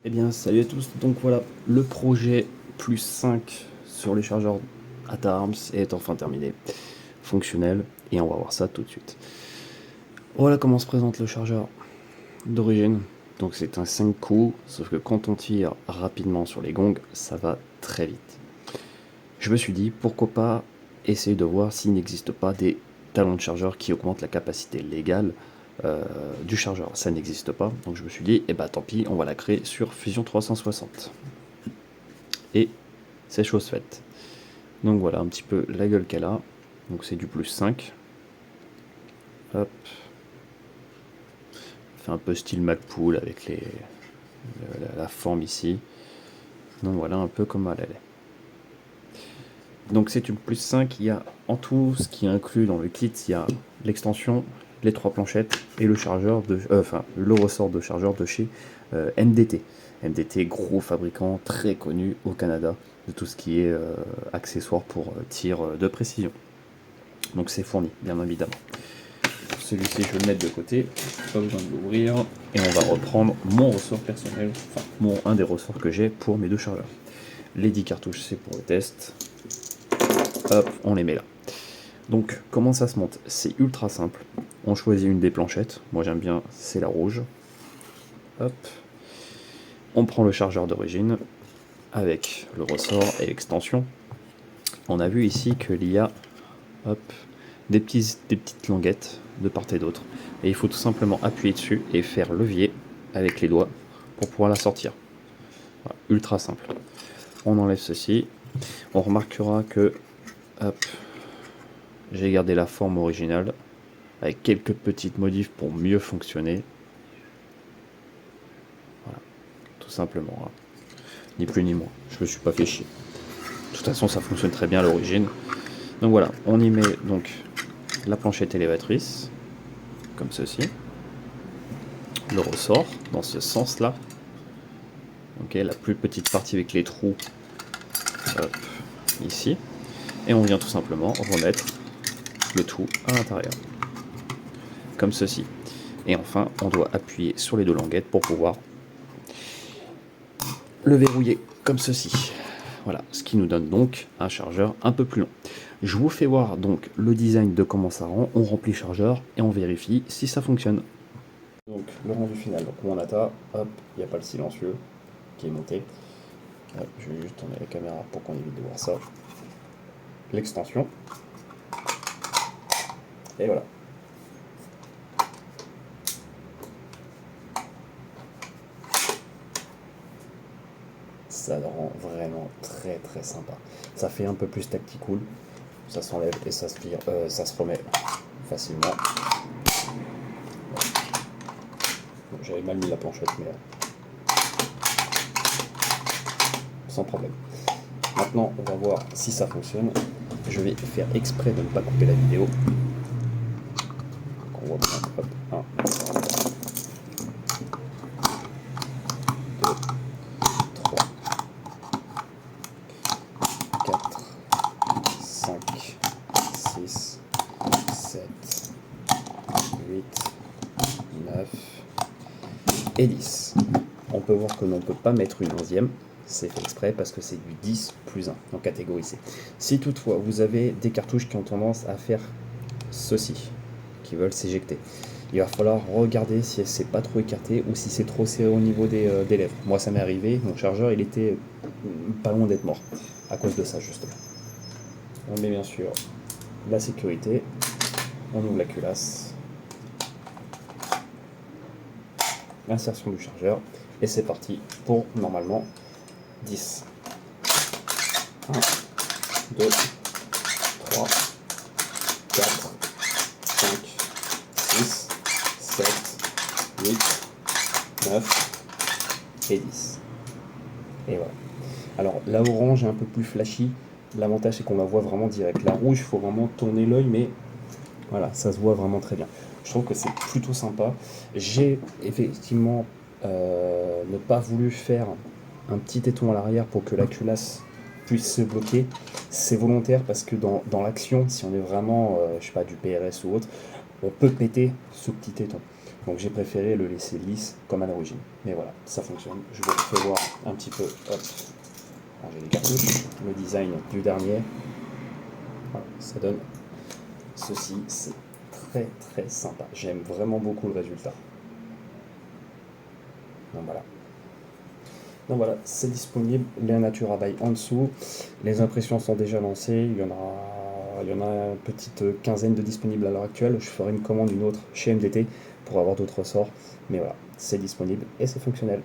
Eh bien, salut à tous. Donc voilà, le projet plus 5 sur les chargeurs ATARMS est enfin terminé, fonctionnel, et on va voir ça tout de suite. Voilà comment se présente le chargeur d'origine. Donc c'est un 5 coups, sauf que quand on tire rapidement sur les gongs, ça va très vite. Je me suis dit, pourquoi pas essayer de voir s'il n'existe pas des talons de chargeur qui augmentent la capacité légale du chargeur. Ça n'existe pas, donc je me suis dit, eh bah tant pis, on va la créer sur Fusion 360. Et c'est chose faite. Donc voilà un petit peu la gueule qu'elle a. Donc c'est du plus 5. Hop. Fait un peu style Magpul avec la forme ici. Donc voilà un peu comment elle est. Donc c'est une plus 5. Il y a en tout ce qui est inclus dans le kit, il y a l'extension, les 3 planchettes et le chargeur de, le ressort de chargeur de chez MDT. MDT, gros fabricant très connu au Canada de tout ce qui est accessoires pour tir de précision. Donc c'est fourni, bien évidemment. Celui-ci, je vais le mettre de côté, pas besoin de l'ouvrir, et on va reprendre mon ressort personnel, enfin un des ressorts que j'ai pour mes deux chargeurs. Les 10 cartouches, c'est pour le test. Hop, on les met là. Donc, comment ça se monte? C'est ultra simple. On choisit une des planchettes. Moi, j'aime bien, c'est la rouge. Hop. On prend le chargeur d'origine avec le ressort et l'extension. On a vu ici qu'il y a, hop, des petites languettes de part et d'autre. Et il faut tout simplement appuyer dessus et faire levier avec les doigts pour pouvoir la sortir. Voilà, ultra simple. On enlève ceci. On remarquera que, hop, j'ai gardé la forme originale avec quelques petites modifs pour mieux fonctionner. Voilà, tout simplement. Hein. Ni plus ni moins. Je me suis pas fait chier. De toute façon, ça fonctionne très bien à l'origine. Donc voilà, on y met donc la planchette élévatrice, comme ceci. Le ressort dans ce sens-là. Ok, la plus petite partie avec les trous, hop, ici. Et on vient tout simplement remettre le tout à l'intérieur. Comme ceci. Et enfin, on doit appuyer sur les deux languettes pour pouvoir le verrouiller, comme ceci. Voilà, ce qui nous donne donc un chargeur un peu plus long. Je vous fais voir donc le design de comment ça rend. On remplit le chargeur et on vérifie si ça fonctionne. Donc le rendu final, donc mon ATA, hop, il n'y a pas le silencieux qui est monté. Ouais, je vais juste tourner la caméra pour qu'on évite de voir ça. L'extension. Et voilà. Ça le rend vraiment très très sympa. Ça fait un peu plus tactical. Ça s'enlève et ça ça se remet facilement. Bon, j'avais mal mis la planchette, mais sans problème. Maintenant, on va voir si ça fonctionne. Je vais faire exprès de ne pas couper la vidéo. On voit bien. Hop, 1, 2, 3, 4, 5, 6, 7, 8, 9 et 10. On peut voir que l'on ne peut pas mettre une 11e. C'est fait exprès parce que c'est du 10 plus 1 en catégorie C. Si toutefois vous avez des cartouches qui ont tendance à faire ceci, qui veulent s'éjecter, il va falloir regarder si c'est pas trop écarté ou si c'est trop serré au niveau des lèvres. Moi ça m'est arrivé, mon chargeur il était pas loin d'être mort à cause de ça justement. On met bien sûr la sécurité, on ouvre la culasse, l'insertion du chargeur et c'est parti pour normalement 10. 1, 2, 3, 4, 5, 6, 7, 8, 9 et 10. Et voilà. Alors la orange est un peu plus flashy. L'avantage c'est qu'on la voit vraiment direct. La rouge, il faut vraiment tourner l'œil, mais voilà, ça se voit vraiment très bien. Je trouve que c'est plutôt sympa. J'ai effectivement ne pas voulu faire un petit téton à l'arrière pour que la culasse puisse se bloquer. C'est volontaire parce que dans l'action, si on est vraiment, je sais pas, du PRS ou autre, on peut péter ce petit téton. Donc j'ai préféré le laisser lisse comme à l'origine. Mais voilà, ça fonctionne. Je vous refais voir un petit peu. Hop. Alors, j'ai les cartouches, le design du dernier. Voilà, ça donne ceci. C'est très très sympa. J'aime vraiment beaucoup le résultat. Donc voilà. Donc voilà, c'est disponible, les Natura by en dessous. Les impressions sont déjà lancées. Il y en a une petite quinzaine de disponibles à l'heure actuelle. Je ferai une commande, une autre chez MDT pour avoir d'autres ressorts. Mais voilà, c'est disponible et c'est fonctionnel.